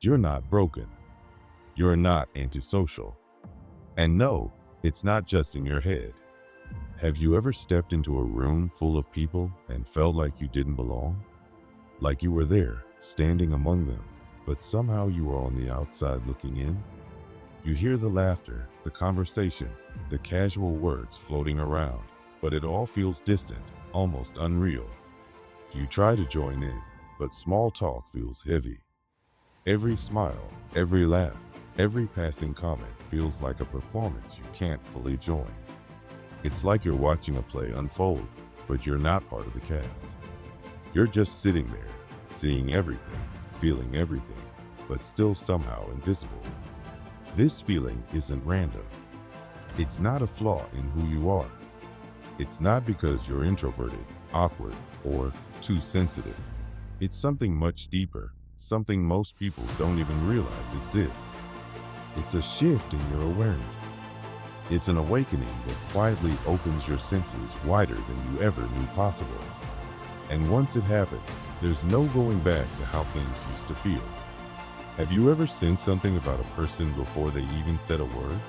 You're not broken. You're not antisocial. And no, it's not just in your head. Have you ever stepped into a room full of people and felt like you didn't belong? Like you were there, standing among them, but somehow you were on the outside looking in? You hear the laughter, the conversations, the casual words floating around, but it all feels distant, almost unreal. You try to join in, but small talk feels heavy. Every smile, every laugh, every passing comment feels like a performance you can't fully join. It's like you're watching a play unfold, but you're not part of the cast. You're just sitting there, seeing everything, feeling everything, but still somehow invisible. This feeling isn't random. It's not a flaw in who you are. It's not because you're introverted, awkward, or too sensitive. It's something much deeper, something most people don't even realize exists. It's a shift in your awareness. It's an awakening that quietly opens your senses wider than you ever knew possible. And once it happens, there's no going back to how things used to feel. Have you ever sensed something about a person before they even said a word?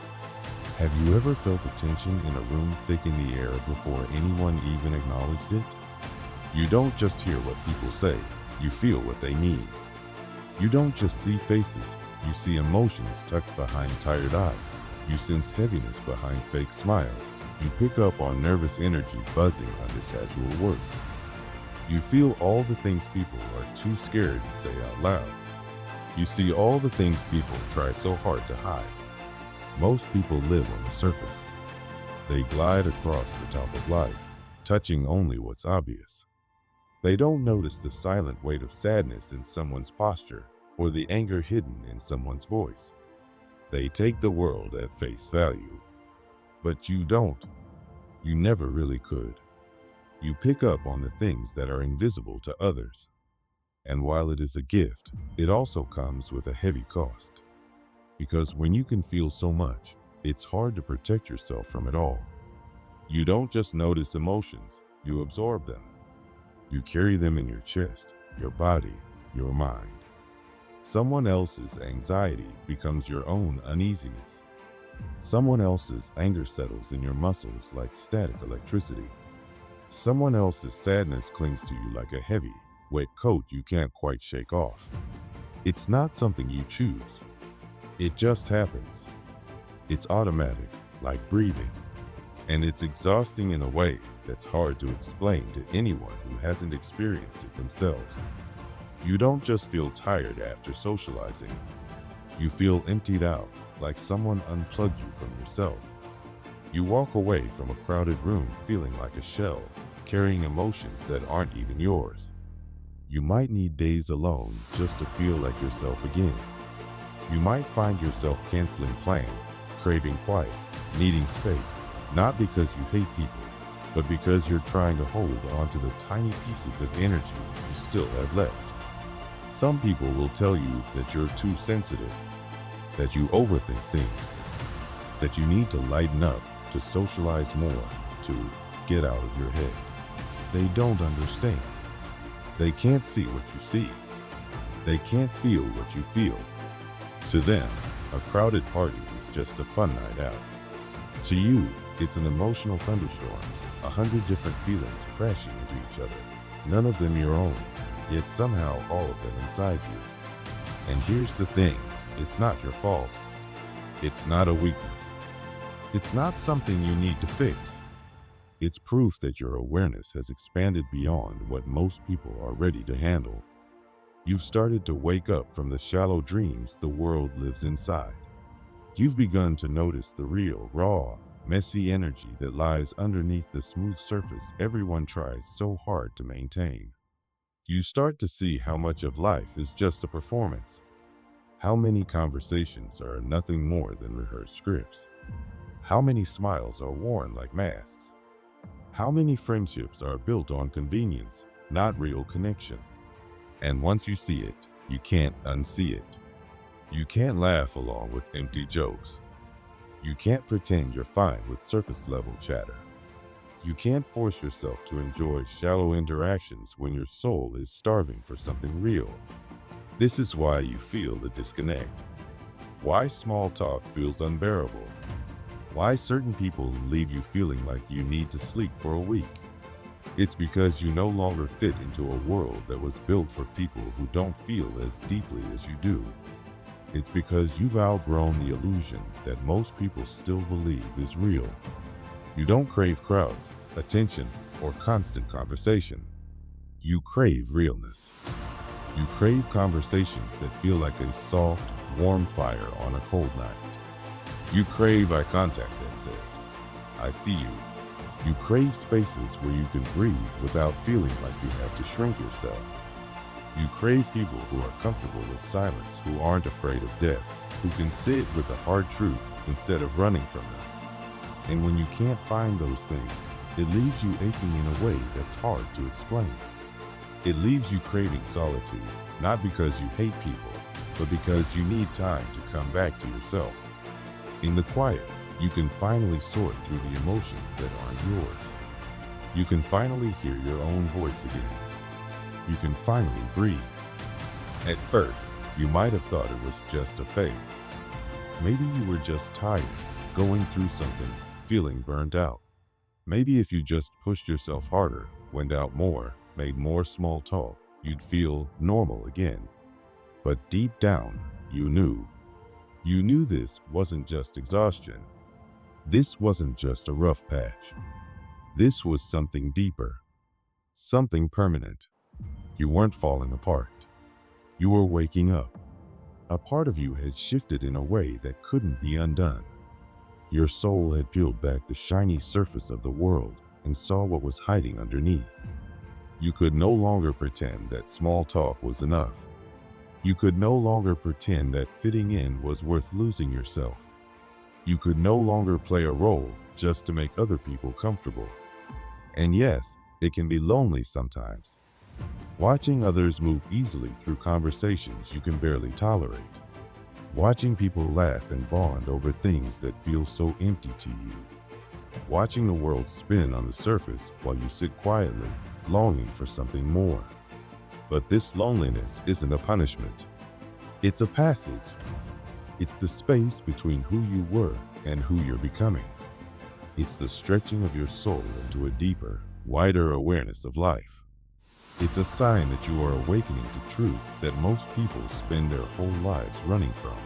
Have you ever felt the tension in a room thick in the air before anyone even acknowledged it? You don't just hear what people say, you feel what they mean. You don't just see faces, you see emotions tucked behind tired eyes. You sense heaviness behind fake smiles. You pick up on nervous energy buzzing under casual words. You feel all the things people are too scared to say out loud. You see all the things people try so hard to hide. Most people live on the surface. They glide across the top of life, touching only what's obvious. They don't notice the silent weight of sadness in someone's posture or the anger hidden in someone's voice. They take the world at face value. But you don't. You never really could. You pick up on the things that are invisible to others. And while it is a gift, it also comes with a heavy cost. Because when you can feel so much, it's hard to protect yourself from it all. You don't just notice emotions, you absorb them. You carry them in your chest, your body, your mind. Someone else's anxiety becomes your own uneasiness. Someone else's anger settles in your muscles like static electricity. Someone else's sadness clings to you like a heavy, wet coat you can't quite shake off. It's not something you choose. It just happens. It's automatic, like breathing. And it's exhausting in a way that's hard to explain to anyone who hasn't experienced it themselves. You don't just feel tired after socializing. You feel emptied out, like someone unplugged you from yourself. You walk away from a crowded room feeling like a shell, carrying emotions that aren't even yours. You might need days alone just to feel like yourself again. You might find yourself canceling plans, craving quiet, needing space, not because you hate people, but because you're trying to hold on to the tiny pieces of energy you still have left. Some people will tell you that you're too sensitive, that you overthink things, that you need to lighten up, to socialize more, to get out of your head. They don't understand. They can't see what you see. They can't feel what you feel. To them, a crowded party is just a fun night out. To you, it's an emotional thunderstorm, 100 different feelings crashing into each other, none of them your own, yet somehow all of them inside you. And here's the thing, it's not your fault. It's not a weakness. It's not something you need to fix. It's proof that your awareness has expanded beyond what most people are ready to handle. You've started to wake up from the shallow dreams the world lives inside. You've begun to notice the real, raw, messy energy that lies underneath the smooth surface everyone tries so hard to maintain. You start to see how much of life is just a performance. How many conversations are nothing more than rehearsed scripts? How many smiles are worn like masks? How many friendships are built on convenience, not real connection? And once you see it, you can't unsee it. You can't laugh along with empty jokes. You can't pretend you're fine with surface-level chatter. You can't force yourself to enjoy shallow interactions when your soul is starving for something real. This is why you feel the disconnect. Why small talk feels unbearable. Why certain people leave you feeling like you need to sleep for a week. It's because you no longer fit into a world that was built for people who don't feel as deeply as you do. It's because you've outgrown the illusion that most people still believe is real. You don't crave crowds, attention, or constant conversation. You crave realness. You crave conversations that feel like a soft, warm fire on a cold night. You crave eye contact that says, "I see you." You crave spaces where you can breathe without feeling like you have to shrink yourself. You crave people who are comfortable with silence, who aren't afraid of death, who can sit with the hard truth instead of running from them. And when you can't find those things, it leaves you aching in a way that's hard to explain. It leaves you craving solitude, not because you hate people, but because you need time to come back to yourself. In the quiet, you can finally sort through the emotions that aren't yours. You can finally hear your own voice again. You can finally breathe. At first, you might have thought it was just a phase. Maybe you were just tired, going through something, feeling burned out. Maybe if you just pushed yourself harder, went out more, made more small talk, you'd feel normal again. But deep down, you knew. You knew this wasn't just exhaustion. This wasn't just a rough patch. This was something deeper, something permanent. You weren't falling apart. You were waking up. A part of you had shifted in a way that couldn't be undone. Your soul had peeled back the shiny surface of the world and saw what was hiding underneath. You could no longer pretend that small talk was enough. You could no longer pretend that fitting in was worth losing yourself. You could no longer play a role just to make other people comfortable. And yes, it can be lonely sometimes. Watching others move easily through conversations you can barely tolerate. Watching people laugh and bond over things that feel so empty to you. Watching the world spin on the surface while you sit quietly, longing for something more. But this loneliness isn't a punishment. It's a passage. It's the space between who you were and who you're becoming. It's the stretching of your soul into a deeper, wider awareness of life. It's a sign that you are awakening to truths that most people spend their whole lives running from.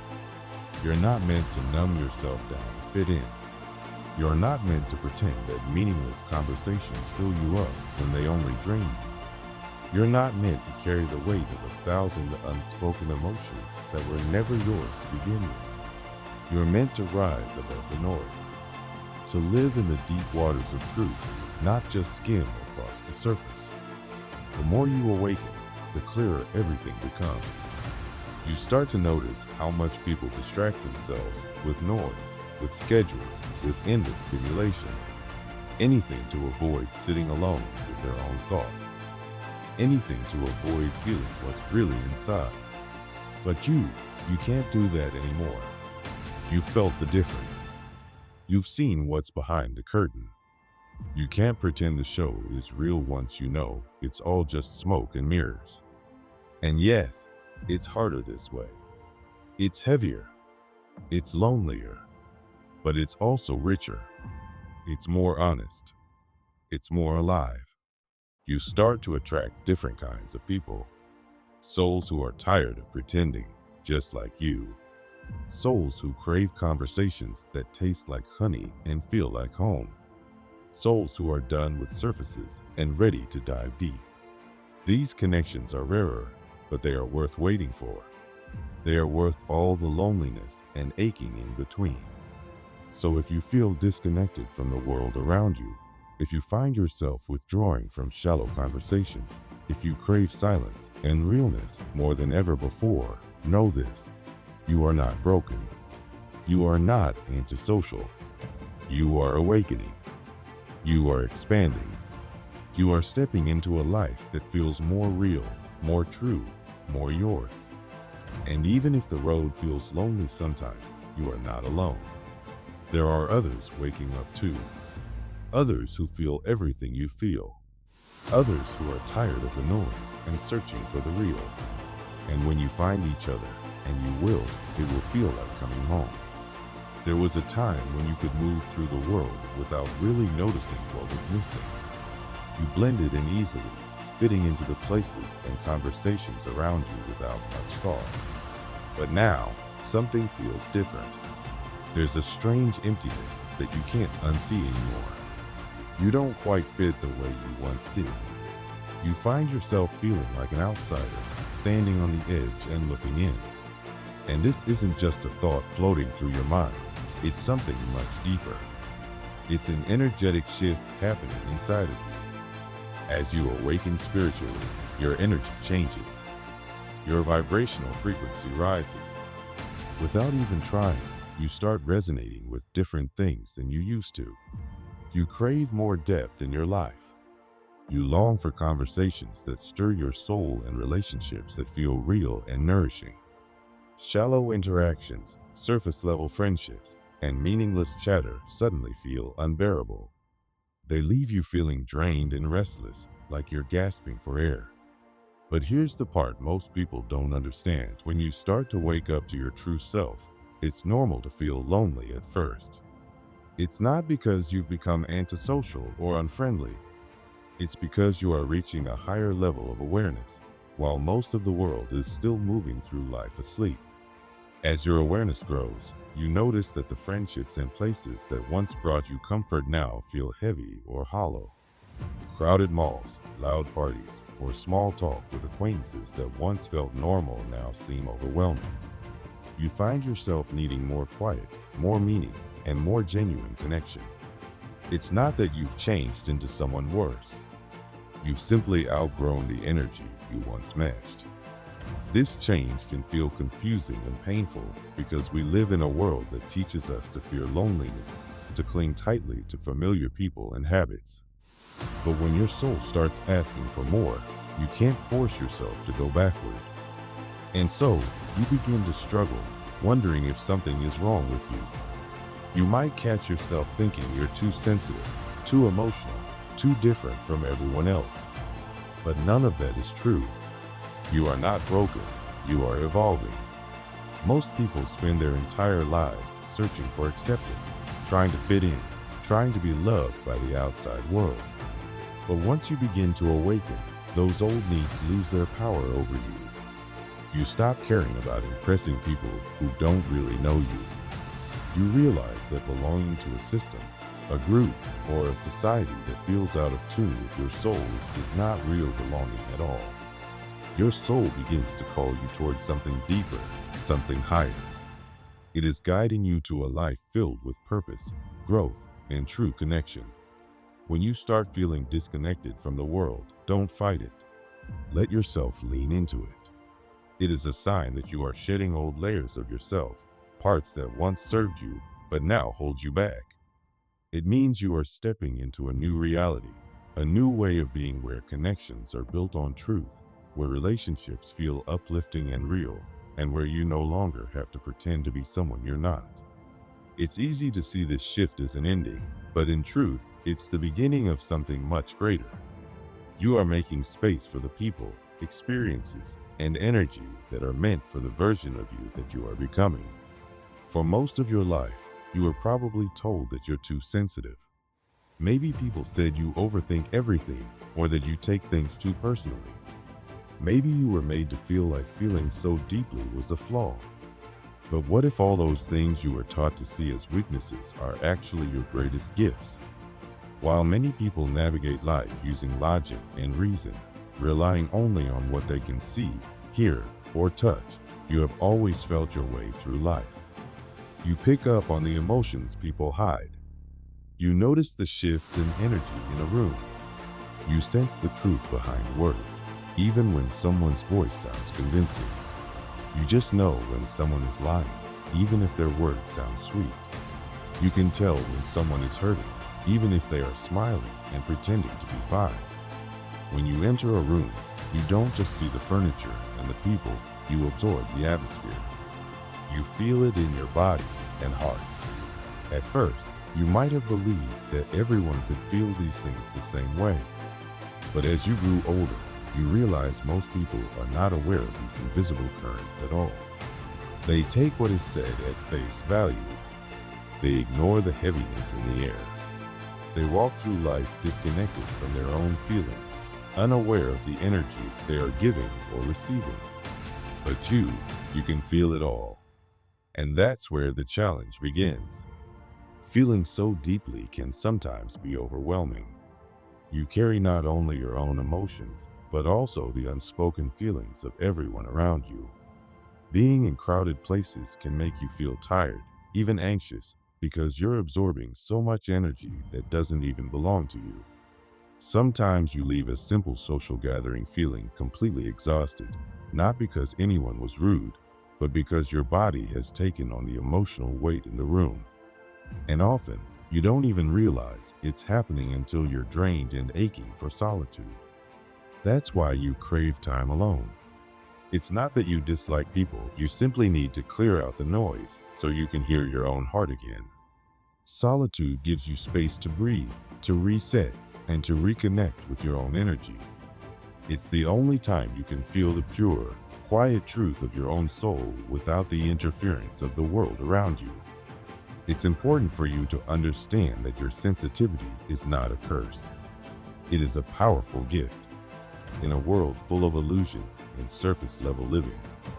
You're not meant to numb yourself down to fit in. You're not meant to pretend that meaningless conversations fill you up when they only drain you. You're not meant to carry the weight of 1,000 unspoken emotions that were never yours to begin with. You're meant to rise above the noise, to live in the deep waters of truth, not just skim across the surface. The more you awaken, the clearer everything becomes. You start to notice how much people distract themselves with noise, with schedules, with endless stimulation. Anything to avoid sitting alone with their own thoughts. Anything to avoid feeling what's really inside. But you can't do that anymore. You've felt the difference. You've seen what's behind the curtain. You can't pretend the show is real once you know it's all just smoke and mirrors. And yes, it's harder this way. It's heavier. It's lonelier. But it's also richer. It's more honest. It's more alive. You start to attract different kinds of people. Souls who are tired of pretending, just like you. Souls who crave conversations that taste like honey and feel like home. Souls who are done with surfaces and ready to dive deep. These connections are rarer, but they are worth waiting for. They are worth all the loneliness and aching in between. So if you feel disconnected from the world around you, if you find yourself withdrawing from shallow conversations, if you crave silence and realness more than ever before, know this: you are not broken. You are not antisocial. You are awakening. You are expanding. You are stepping into a life that feels more real, more true, more yours. And even if the road feels lonely sometimes, you are not alone. There are others waking up too. Others who feel everything you feel. Others who are tired of the noise and searching for the real. And when you find each other, and you will, it will feel like coming home. There was a time when you could move through the world without really noticing what was missing. You blended in easily, fitting into the places and conversations around you without much thought. But now, something feels different. There's a strange emptiness that you can't unsee anymore. You don't quite fit the way you once did. You find yourself feeling like an outsider, standing on the edge and looking in. And this isn't just a thought floating through your mind. It's something much deeper. It's an energetic shift happening inside of you. As you awaken spiritually, your energy changes. Your vibrational frequency rises. Without even trying, you start resonating with different things than you used to. You crave more depth in your life. You long for conversations that stir your soul and relationships that feel real and nourishing. Shallow interactions, surface-level friendships, and meaningless chatter suddenly feel unbearable. They leave you feeling drained and restless, like you're gasping for air. But here's the part most people don't understand. When you start to wake up to your true self, it's normal to feel lonely at first. It's not because you've become antisocial or unfriendly. It's because you are reaching a higher level of awareness, while most of the world is still moving through life asleep. As your awareness grows, you notice that the friendships and places that once brought you comfort now feel heavy or hollow. Crowded malls, loud parties, or small talk with acquaintances that once felt normal now seem overwhelming. You find yourself needing more quiet, more meaning, and more genuine connection. It's not that you've changed into someone worse. You've simply outgrown the energy you once matched. This change can feel confusing and painful because we live in a world that teaches us to fear loneliness, to cling tightly to familiar people and habits. But when your soul starts asking for more, you can't force yourself to go backward. And so, you begin to struggle, wondering if something is wrong with you. You might catch yourself thinking you're too sensitive, too emotional, too different from everyone else. But none of that is true. You are not broken, you are evolving. Most people spend their entire lives searching for acceptance, trying to fit in, trying to be loved by the outside world. But once you begin to awaken, those old needs lose their power over you. You stop caring about impressing people who don't really know you. You realize that belonging to a system, a group, or a society that feels out of tune with your soul is not real belonging at all. Your soul begins to call you towards something deeper, something higher. It is guiding you to a life filled with purpose, growth, and true connection. When you start feeling disconnected from the world, don't fight it. Let yourself lean into it. It is a sign that you are shedding old layers of yourself, parts that once served you, but now hold you back. It means you are stepping into a new reality, a new way of being where connections are built on truth, where relationships feel uplifting and real, and where you no longer have to pretend to be someone you're not. It's easy to see this shift as an ending, but in truth, it's the beginning of something much greater. You are making space for the people, experiences, and energy that are meant for the version of you that you are becoming. For most of your life, you were probably told that you're too sensitive. Maybe people said you overthink everything, or that you take things too personally. Maybe you were made to feel like feeling so deeply was a flaw. But what if all those things you were taught to see as weaknesses are actually your greatest gifts? While many people navigate life using logic and reason, relying only on what they can see, hear, or touch, you have always felt your way through life. You pick up on the emotions people hide. You notice the shifts in energy in a room. You sense the truth behind words, even when someone's voice sounds convincing. You just know when someone is lying, even if their words sound sweet. You can tell when someone is hurting, even if they are smiling and pretending to be fine. When you enter a room, you don't just see the furniture and the people, you absorb the atmosphere. You feel it in your body and heart. At first, you might have believed that everyone could feel these things the same way. But as you grew older, you realize most people are not aware of these invisible currents at all. They take what is said at face value. They ignore the heaviness in the air. They walk through life disconnected from their own feelings, unaware of the energy they are giving or receiving. But you can feel it all. And that's where the challenge begins. Feeling so deeply can sometimes be overwhelming. You carry not only your own emotions, but also the unspoken feelings of everyone around you. Being in crowded places can make you feel tired, even anxious, because you're absorbing so much energy that doesn't even belong to you. Sometimes you leave a simple social gathering feeling completely exhausted, not because anyone was rude, but because your body has taken on the emotional weight in the room. And often, you don't even realize it's happening until you're drained and aching for solitude. That's why you crave time alone. It's not that you dislike people, you simply need to clear out the noise so you can hear your own heart again. Solitude gives you space to breathe, to reset, and to reconnect with your own energy. It's the only time you can feel the pure, quiet truth of your own soul without the interference of the world around you. It's important for you to understand that your sensitivity is not a curse. It is a powerful gift. In a world full of illusions and surface-level living,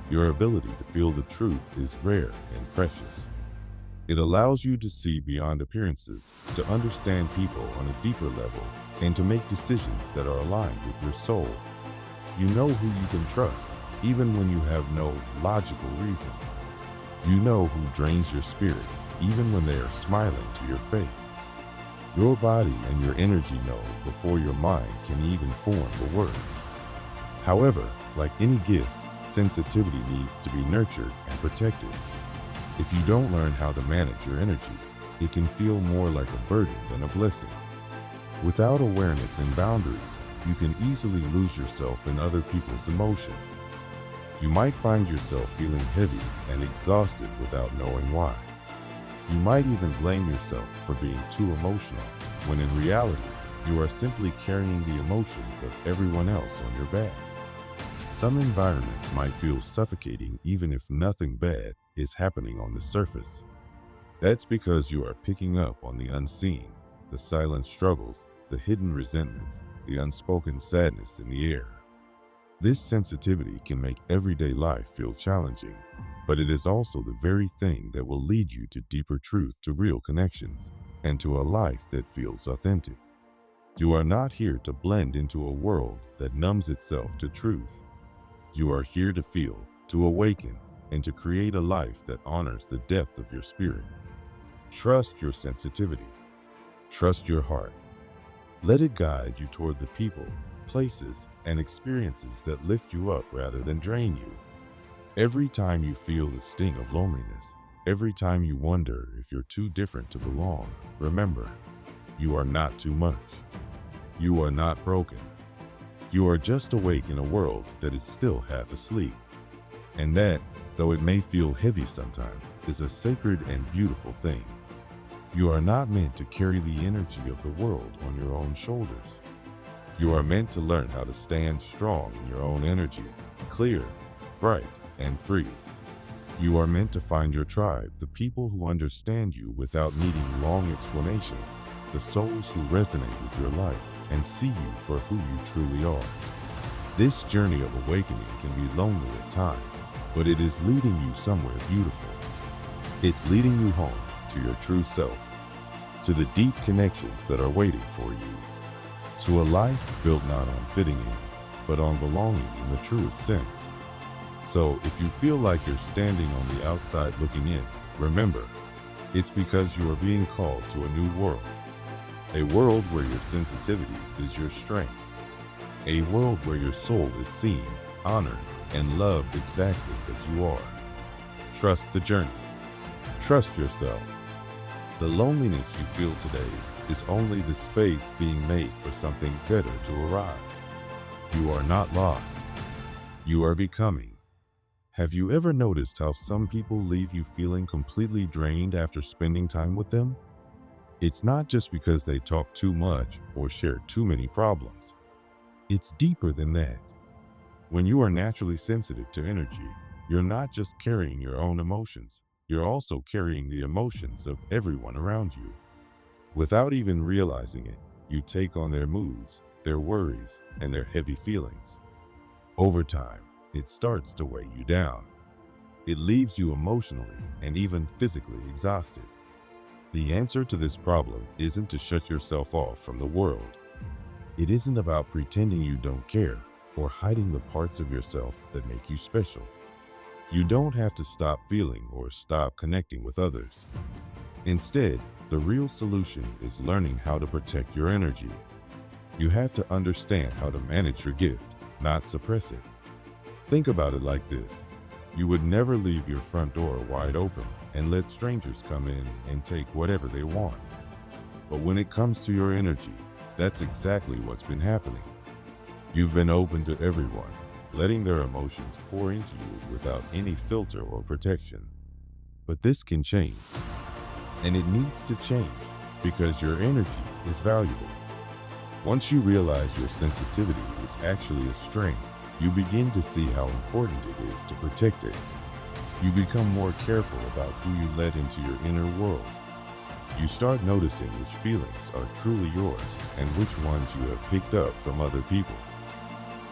your ability to feel the truth is rare and precious. It allows you to see beyond appearances, to understand people on a deeper level, and to make decisions that are aligned with your soul. You know who you can trust, even when you have no logical reason. You know who drains your spirit, even when they are smiling to your face. Your body and your energy know before your mind can even form the words. However, like any gift, sensitivity needs to be nurtured and protected. If you don't learn how to manage your energy, it can feel more like a burden than a blessing. Without awareness and boundaries, you can easily lose yourself in other people's emotions. You might find yourself feeling heavy and exhausted without knowing why. You might even blame yourself for being too emotional, when in reality, you are simply carrying the emotions of everyone else on your back. Some environments might feel suffocating even if nothing bad is happening on the surface. That's because you are picking up on the unseen, the silent struggles, the hidden resentments, the unspoken sadness in the air. This sensitivity can make everyday life feel challenging, but it is also the very thing that will lead you to deeper truth, to real connections, and to a life that feels authentic. You are not here to blend into a world that numbs itself to truth. You are here to feel, to awaken, and to create a life that honors the depth of your spirit. Trust your sensitivity. Trust your heart. Let it guide you toward the people, places, and experiences that lift you up rather than drain you. Every time you feel the sting of loneliness, every time you wonder if you're too different to belong, remember, you are not too much. You are not broken. You are just awake in a world that is still half asleep. And that, though it may feel heavy sometimes, is a sacred and beautiful thing. You are not meant to carry the energy of the world on your own shoulders. You are meant to learn how to stand strong in your own energy, clear, bright, and free. You are meant to find your tribe, the people who understand you without needing long explanations, the souls who resonate with your life and see you for who you truly are. This journey of awakening can be lonely at times, but it is leading you somewhere beautiful. It's leading you home to your true self, to the deep connections that are waiting for you, to a life built not on fitting in, but on belonging in the truest sense. So if you feel like you're standing on the outside looking in, remember, it's because you are being called to a new world. A world where your sensitivity is your strength. A world where your soul is seen, honored, and loved exactly as you are. Trust the journey. Trust yourself. The loneliness you feel today is only the space being made for something better to arrive. You are not lost. You are becoming. Have you ever noticed how some people leave you feeling completely drained after spending time with them? It's not just because they talk too much or share too many problems. It's deeper than that. When you are naturally sensitive to energy, you're not just carrying your own emotions, you're also carrying the emotions of everyone around you. Without even realizing it, you take on their moods, their worries, and their heavy feelings. Over time, it starts to weigh you down. It leaves you emotionally and even physically exhausted. The answer to this problem isn't to shut yourself off from the world. It isn't about pretending you don't care or hiding the parts of yourself that make you special. You don't have to stop feeling or stop connecting with others. Instead, the real solution is learning how to protect your energy. You have to understand how to manage your gift, not suppress it. Think about it like this. You would never leave your front door wide open and let strangers come in and take whatever they want. But when it comes to your energy, that's exactly what's been happening. You've been open to everyone, letting their emotions pour into you without any filter or protection. But this can change. And it needs to change because your energy is valuable. Once you realize your sensitivity is actually a strength, you begin to see how important it is to protect it. You become more careful about who you let into your inner world. You start noticing which feelings are truly yours and which ones you have picked up from other people.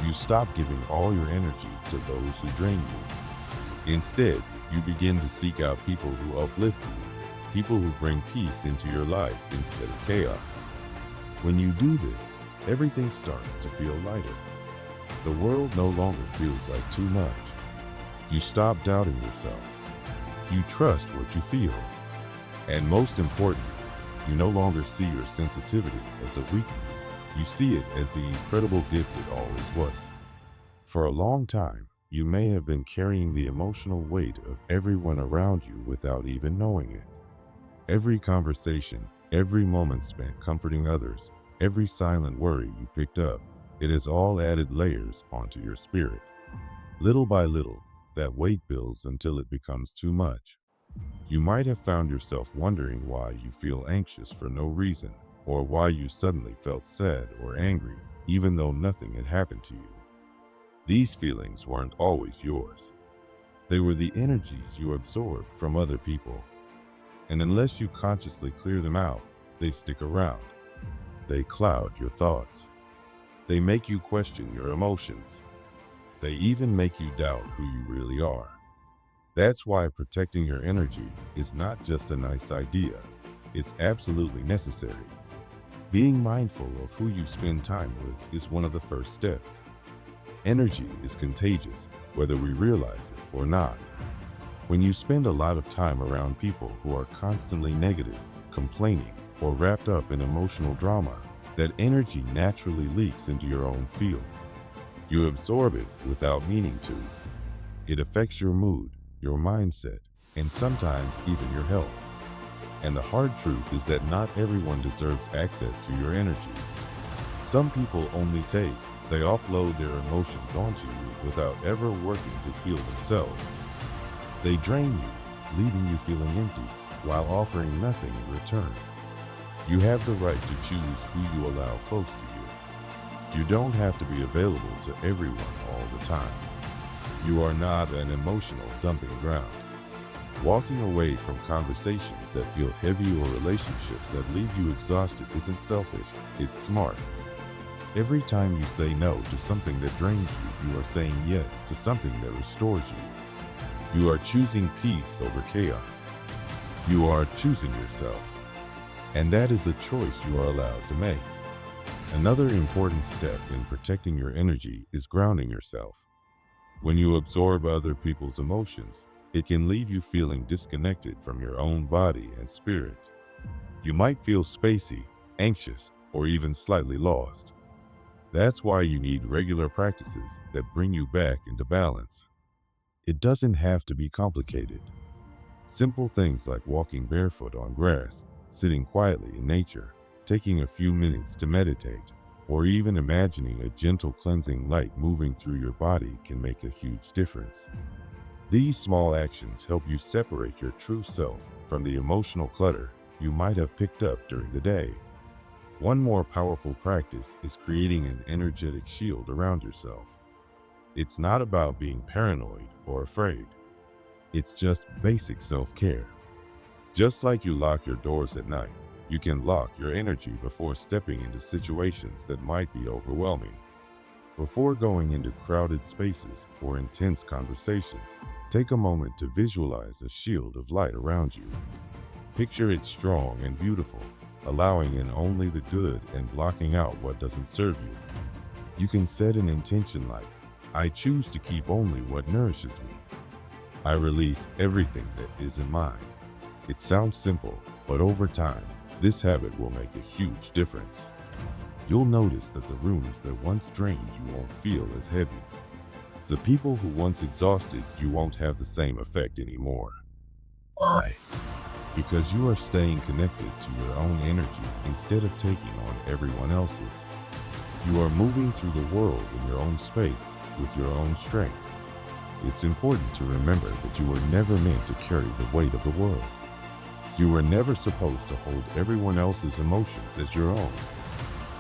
You stop giving all your energy to those who drain you. Instead, you begin to seek out people who uplift you, people who bring peace into your life instead of chaos. When you do this, everything starts to feel lighter. The world no longer feels like too much. You stop doubting yourself. You trust what you feel. And most importantly, you no longer see your sensitivity as a weakness. You see it as the incredible gift it always was. For a long time, you may have been carrying the emotional weight of everyone around you without even knowing it. Every conversation, every moment spent comforting others, every silent worry you picked up, it has all added layers onto your spirit. Little by little, that weight builds until it becomes too much. You might have found yourself wondering why you feel anxious for no reason, or why you suddenly felt sad or angry, even though nothing had happened to you. These feelings weren't always yours. They were the energies you absorbed from other people. And unless you consciously clear them out, they stick around. They cloud your thoughts. They make you question your emotions. They even make you doubt who you really are. That's why protecting your energy is not just a nice idea. It's absolutely necessary. Being mindful of who you spend time with is one of the first steps. Energy is contagious, whether we realize it or not. When you spend a lot of time around people who are constantly negative, complaining, or wrapped up in emotional drama, that energy naturally leaks into your own field. You absorb it without meaning to. It affects your mood, your mindset, and sometimes even your health. And the hard truth is that not everyone deserves access to your energy. Some people only take, they offload their emotions onto you without ever working to heal themselves. They drain you, leaving you feeling empty, while offering nothing in return. You have the right to choose who you allow close to you. You don't have to be available to everyone all the time. You are not an emotional dumping ground. Walking away from conversations that feel heavy or relationships that leave you exhausted isn't selfish, it's smart. Every time you say no to something that drains you, you are saying yes to something that restores you. You are choosing peace over chaos. You are choosing yourself. And that is a choice you are allowed to make. Another important step in protecting your energy is grounding yourself. When you absorb other people's emotions, it can leave you feeling disconnected from your own body and spirit. You might feel spacey, anxious, or even slightly lost. That's why you need regular practices that bring you back into balance. It doesn't have to be complicated. Simple things like walking barefoot on grass, sitting quietly in nature, taking a few minutes to meditate, or even imagining a gentle cleansing light moving through your body can make a huge difference. These small actions help you separate your true self from the emotional clutter you might have picked up during the day. One more powerful practice is creating an energetic shield around yourself. It's not about being paranoid or afraid. It's just basic self-care. Just like you lock your doors at night, you can lock your energy before stepping into situations that might be overwhelming. Before going into crowded spaces or intense conversations, take a moment to visualize a shield of light around you. Picture it strong and beautiful, allowing in only the good and blocking out what doesn't serve you. You can set an intention like, I choose to keep only what nourishes me. I release everything that isn't mine. It sounds simple, but over time, this habit will make a huge difference. You'll notice that the rooms that once drained you won't feel as heavy. The people who once exhausted you won't have the same effect anymore. Why? Because you are staying connected to your own energy instead of taking on everyone else's. You are moving through the world in your own space with your own strength. It's important to remember that you were never meant to carry the weight of the world. You were never supposed to hold everyone else's emotions as your own.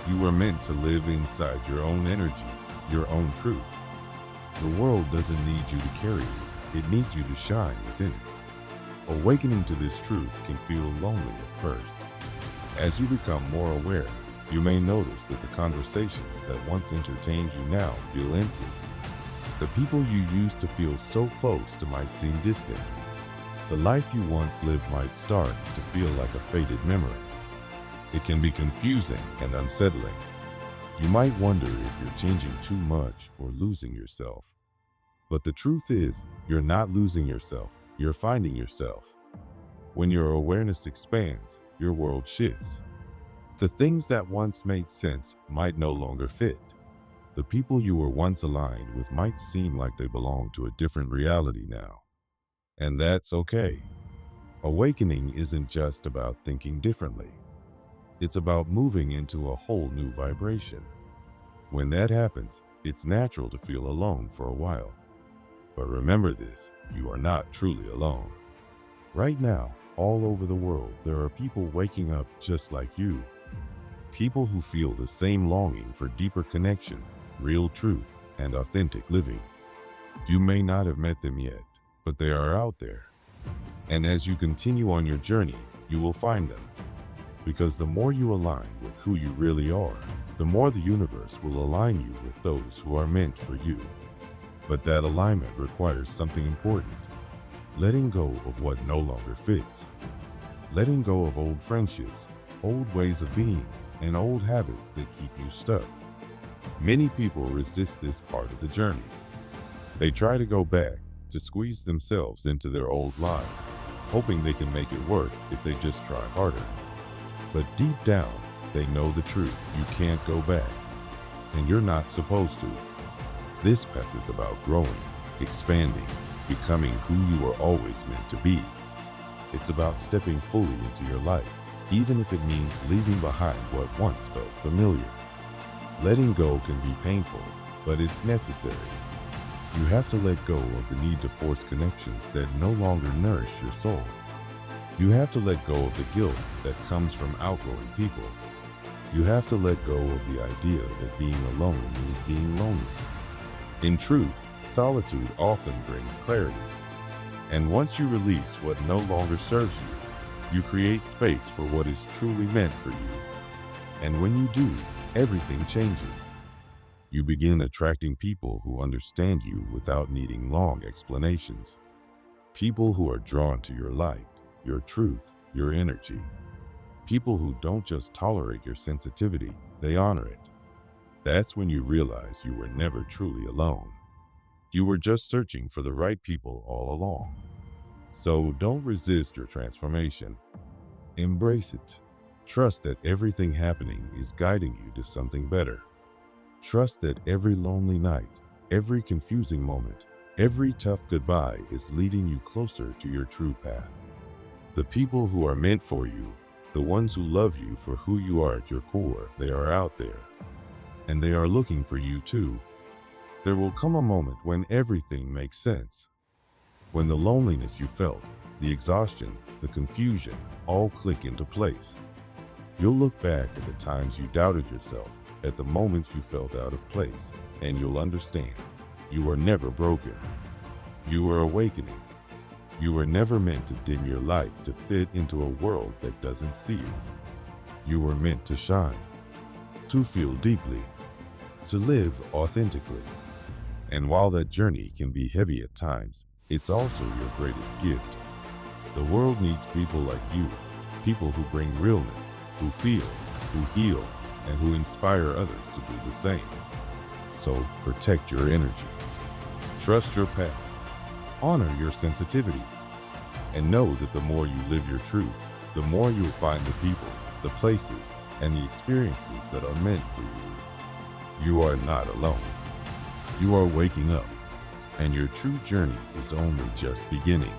You were meant to live inside your own energy, your own truth. The world doesn't need you to carry it. It needs you to shine within it. Awakening to this truth can feel lonely at first. As you become more aware, you may notice that the conversations that once entertained you now feel empty. The people you used to feel so close to might seem distant. The life you once lived might start to feel like a faded memory. It can be confusing and unsettling. You might wonder if you're changing too much or losing yourself. But the truth is, you're not losing yourself, you're finding yourself. When your awareness expands, your world shifts. The things that once made sense might no longer fit. The people you were once aligned with might seem like they belong to a different reality now. And that's okay. Awakening isn't just about thinking differently. It's about moving into a whole new vibration. When that happens, it's natural to feel alone for a while. But remember this, you are not truly alone. Right now, all over the world, there are people waking up just like you. People who feel the same longing for deeper connection, real truth, and authentic living. You may not have met them yet, but they are out there. And as you continue on your journey, you will find them. Because the more you align with who you really are, the more the universe will align you with those who are meant for you. But that alignment requires something important. Letting go of what no longer fits. Letting go of old friendships, old ways of being, and old habits that keep you stuck. Many people resist this part of the journey. They try to go back, to squeeze themselves into their old lives, hoping they can make it work if they just try harder. But deep down, they know the truth. You can't go back, and you're not supposed to. This path is about growing, expanding, becoming who you were always meant to be. It's about stepping fully into your life, even if it means leaving behind what once felt familiar. Letting go can be painful, but it's necessary. You have to let go of the need to force connections that no longer nourish your soul. You have to let go of the guilt that comes from outgrowing people. You have to let go of the idea that being alone means being lonely. In truth, solitude often brings clarity. And once you release what no longer serves you create space for what is truly meant for you. And when you do, everything changes. You begin attracting people who understand you without needing long explanations. People who are drawn to your light, your truth, your energy. People who don't just tolerate your sensitivity, they honor it. That's when you realize you were never truly alone. You were just searching for the right people all along. So don't resist your transformation. Embrace it. Trust that everything happening is guiding you to something better. Trust that every lonely night, every confusing moment, every tough goodbye is leading you closer to your true path. The people who are meant for you, the ones who love you for who you are at your core, they are out there. And they are looking for you too. There will come a moment when everything makes sense. When the loneliness you felt, the exhaustion, the confusion, all click into place. You'll look back at the times you doubted yourself, at the moments you felt out of place, and you'll understand. You are never broken. You are awakening. You were never meant to dim your light to fit into a world that doesn't see you. You were meant to shine, to feel deeply, to live authentically. And while that journey can be heavy at times, it's also your greatest gift. The world needs people like you, people who bring realness, who feel, who heal, and who inspire others to do the same. So protect your energy, trust your path, honor your sensitivity, and know that the more you live your truth, the more you will find the people, the places, and the experiences that are meant for you. You are not alone. You are waking up, and your true journey is only just beginning.